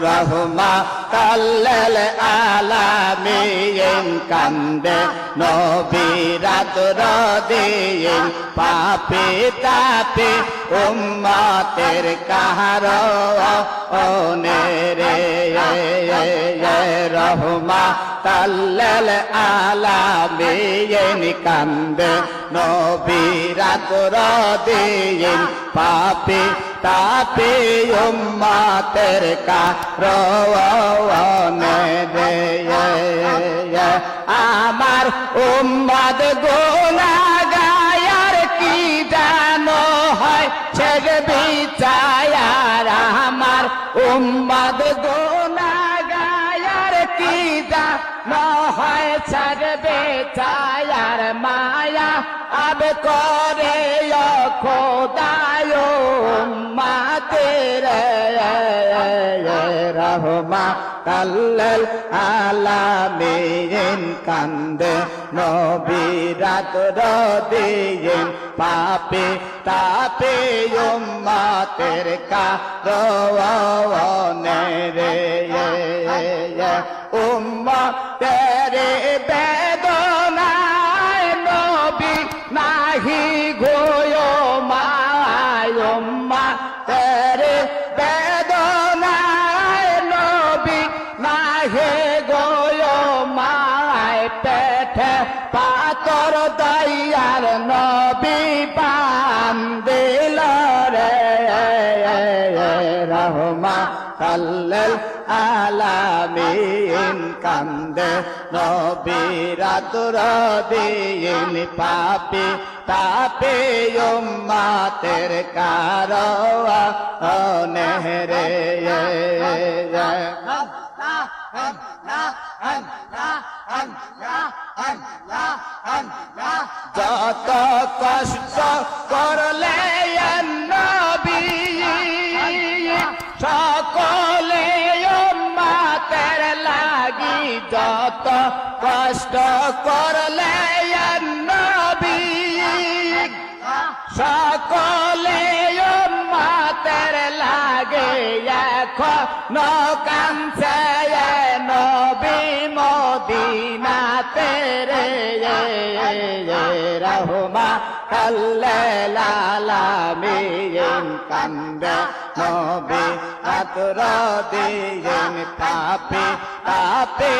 রহমাতাল্লিল আলামিন কান্দে নবী রাতের দিন পাপী তাপী উম্মতের কারণে রে রহমাতাল্লিল আলামিন কান্দে নবী রাতের দিন পাপী তাপী উম্মতের কারণে রে আমার উম্মত গুনাহগার কি জানো হয় ছেড়ে বিচার আমার উম্মত গুনাহগার কি জানো হয় ছেড়ে বিচার মায়া আব করে খোদায় উম্মতের রহমাতাল্লিল আলামিন কান্দে নবী রাতের দিন পাপী তাপী উম্মতের কারণে রে উম্মতের বেদনায় নবী নাহি গোয় মায় উম্মতের বেদনায় নবী নাহি গোয় মায় পেটে পাতর দয়ার নবী বান্দিল রে রহমাতাল্লিল আলামিন কান্দে নবী রাতের দিন পাপী তাপী উম্মতের কারণে রে যত কষ্ট করলে নবী সকলে উম্মতের লাগি যত কষ্ট করলে নবী সকলে উম্মতের লাগে এখনো কাঁদছে নবী মদিনাতে রে রহমাতাল্লিল আলামিন কান্দে নবী রাতের দিন পাপী তাপী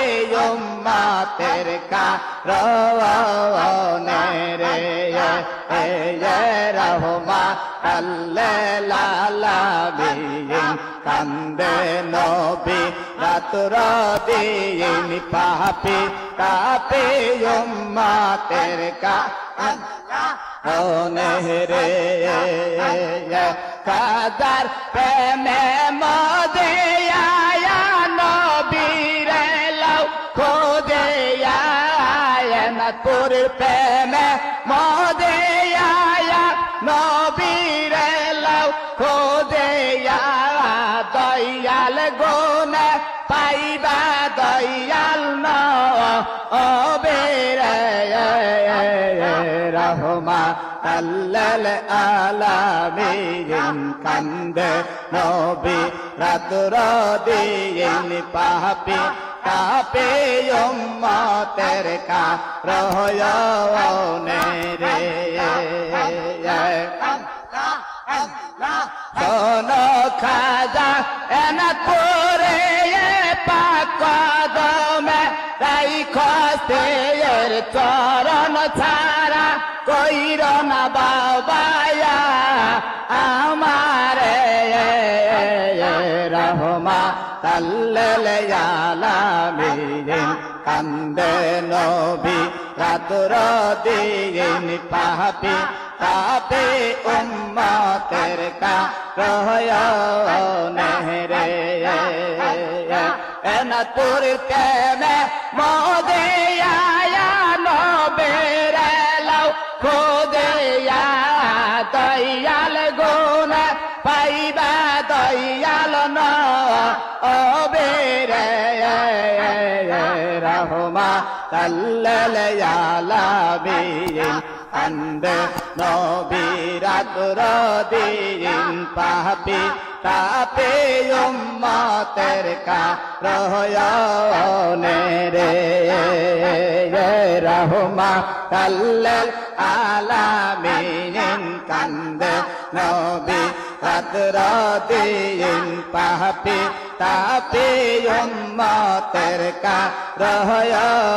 উম্মতের কারণে রে রহমাতাল্লিল আলামিন কান্দে নবী রাতের দিন পাপী তাপী উম্মতের কারণে রে কাদার প্রেমে মদে আয়া নবীর লাউ খোদে আয়া তোর প্রেমে মদে আয়া নবীর লাউ খোদে দয়াল গুনে পাইবা দয়াল নবীর রহমাতাল্লিল আলামিন কান্দে নবী রাতের দিন পাপী তাপী উম্মতের কারণে রে শোনো খাজা এনাপুরে পাক কদমে রাইখো তের চরণ ছাড়া কইর না বাবায়া আমারে রহমাতাল্লিল আলামিন কান্দে নবী রাতের দিন পাপী তাপী উম্মতের কারণে রে এনা তোর প্রেমে মদে আয়া নবীর লাউ খোদে দয়াল গুনে পাইবা দয়াল নবীর রহমাতাল্লিল আলামিন কান্দে নবী রাত্র দিন পাপি তাপে উম্মতের কারণে রে রহমাতাল্লিল আলামিন কান্দে নবী রাত্র দিন পাপি তাপে উম্মতের কারণে